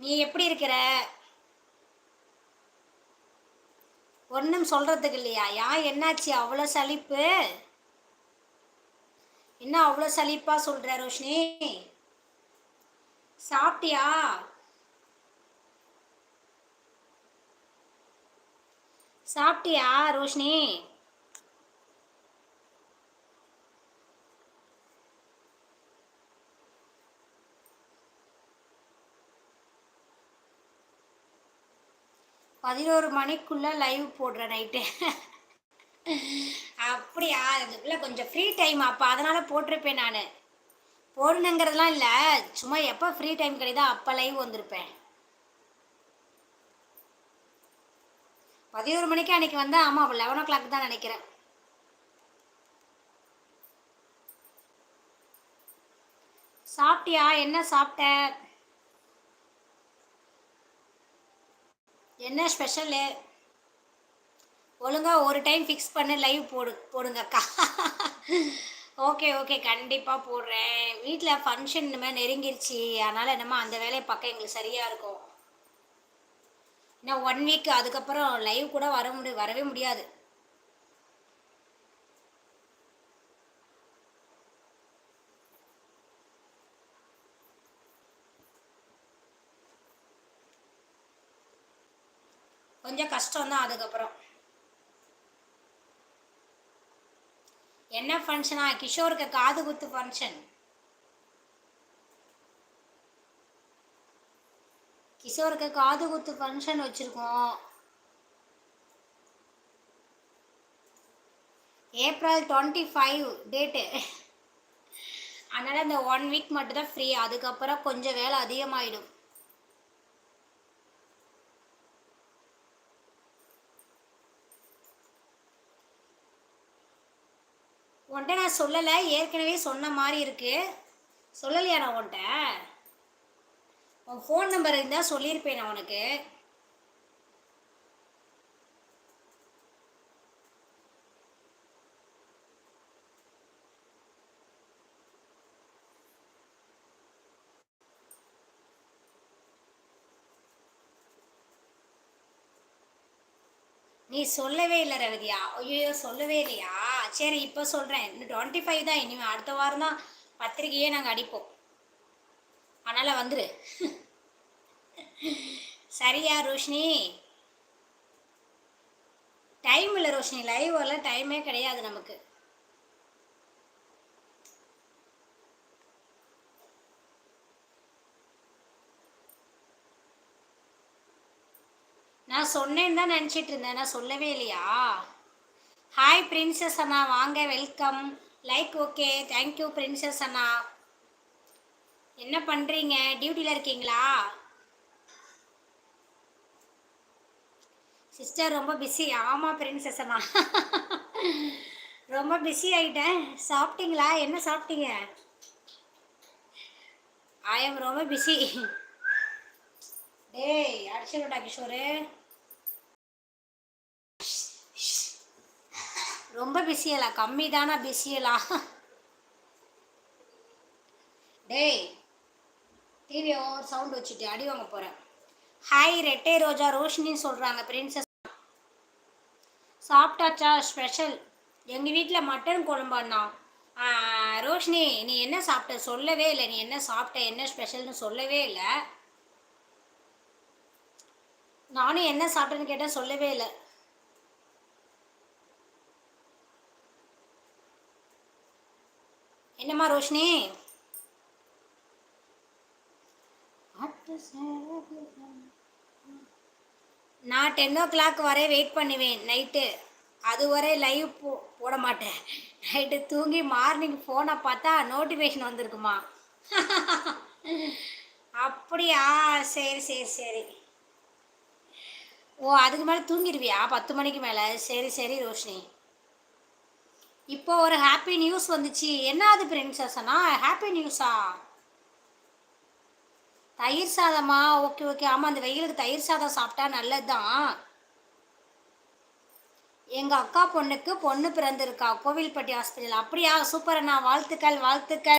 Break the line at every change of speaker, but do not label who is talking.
நீ எப்படி இருக்கிற? ஒன்றும் சொல்றதுக்கு இல்லையா? என்னாச்சு அவ்வளோ சலிப்பு? என்ன அவ்வளோ சலிப்பா சொல்ற ரோஷினி? சாப்பிட்டியா? சாப்பிட்டியா ரோஷினி? 11 மணிக்குள்ள லைவ் போடுறேன் நைட்டு. அப்படியா? அதுக்குள்ள கொஞ்சம் ஃப்ரீ டைம் அப்போ அதனால போட்டிருப்பேன் நான். போடணுங்கிறதுலாம் இல்லை, சும்மா எப்போ ஃப்ரீ டைம் கிடைக்குதோ அப்போ லைவ் வந்திருப்பேன். 11 மணிக்கு அன்னைக்கு வந்தேன். ஆமாம், 11 o'clock தான் நினைக்கிறேன். சாப்பிட்டியா? என்ன சாப்பிட்ட? என்ன ஸ்பெஷலு? ஒழுங்கா ஒரு டைம் ஃபிக்ஸ் பண்ணி லைவ் போடுங்கக்கா. ஓகே ஓகே, கண்டிப்பாக போடுறேன். வீட்டில் ஃபங்க்ஷன் இனிமேல் நெருங்கிருச்சு, அதனால் என்னமோ அந்த வேலையை பார்க்க எங்களுக்கு சரியாக இருக்கும். இன்னும் 1 வீக், அதுக்கப்புறம் லைவ் கூட வரவே முடியாது. கொஞ்சம் கஷ்டம்தான் அதுக்கப்புறம். என்ன ஃபங்க்ஷனா? கிஷோருக்கு காது குத்து ஃபங்க்ஷன். கிஷோருக்கு காது குத்து ஃபங்க்ஷன் வச்சுருக்கோம். April 25 date. அதனால் இந்த 1 வீக் மட்டும்தான் ஃப்ரீ, அதுக்கப்புறம் கொஞ்சம் வேலை அதிகமாகிடும். உன்கிட்ட நான் சொல்லலை, ஏற்கனவே சொன்ன மாதிரி இருக்கு. சொல்லலையா நான் உன்கிட்ட? உன் ஃபோன் நம்பர் இருந்தால் சொல்லியிருப்பேன் நான் உனக்கு. நீ சொல்லவே இல்லை ரவிதியா. ஐயோ, சொல்லவே இல்லையா? சரி, இப்போ சொல்கிறேன். இன்னும் 25 தான். இனிமேல் அடுத்த வாரம் தான் பத்திரிக்கையே நாங்கள் அடிப்போம். அதனால் வந்துரு. சரியா ரோஷினி? டைம் இல்லை ரோஷினி, லைவ் எல்லாம் டைமே கிடையாது நமக்கு. நான் சொன்னேன்னு தான் நினச்சிட்டு இருந்தேன், நான் சொல்லவே இல்லையா? ஹாய் பிரின்சஸ் அண்ணா, வாங்க, welcome. Like okay, thank you princess அண்ணா. என்ன பண்ணுறீங்க? டியூட்டியில் இருக்கீங்களா? சிஸ்டர் ரொம்ப பிஸி. ஆமாம் பிரின்சஸ் அண்ணா. ரொம்ப பிஸி ஆகிட்டேன். சாப்பிட்டீங்களா? என்ன சாப்பிட்டீங்க? ஐ எம் ரொம்ப பிஸி. டேய், அடிச்சுடா கிஷோரு. ரொம்ப பிஸியலா? கம்மி தானா பிஸியலா? டேய், டிவி ஓவர் சவுண்ட் வச்சுட்டு அடி வாங்க போகிறேன். ஹாய் ரெட்டை ரோஜா, ரோஷினின்னு சொல்கிறாங்க பிரின்சஸ். சாப்பிட்டாச்சா? ஸ்பெஷல் எங்கள் வீட்டில் மட்டன் குழம்பாண்ணா. ரோஷினி, நீ என்ன சாப்பிட்ட? சொல்லவே இல்லை. நீ என்ன சாப்பிட்ட, என்ன ஸ்பெஷல்னு சொல்லவே இல்லை. நானும் என்ன சாப்பிட்டேன்னு கேட்டால் சொல்லவே இல்லை. என்னம்மா ரோஷினி? நான் 10 o'clock வரை வெயிட் பண்ணுவேன் நைட்டு. அதுவரை லைவ் போட மாட்டேன். நைட்டு தூங்கி மார்னிங் ஃபோனை பார்த்தா நோட்டிஃபிகேஷன் வந்திருக்குமா? அப்படியா? சரி சரி சரி. ஓ, அதுக்கு மேலே தூங்கிடுவியா 10 மணிக்கு மேலே? சரி சரி ரோஷினி. இப்போ ஒரு ஹாப்பி நியூஸ் வந்துச்சு. என்னது பிரின்சஸ்னா ஹாப்பி நியூஸா? தயிர் சாதமா? Okay okay. ஆமாம், அந்த வெயிலுக்கு தயிர் சாதம் சாப்பிட்டா நல்லது தான். எங்கள் அக்கா பொண்ணுக்கு பொண்ணு பிறந்திருக்கா கோவில்பட்டி ஹாஸ்பிட்டல். அப்படியா? சூப்பர் அண்ணா, வாழ்த்துக்கள் வாழ்த்துக்கள்.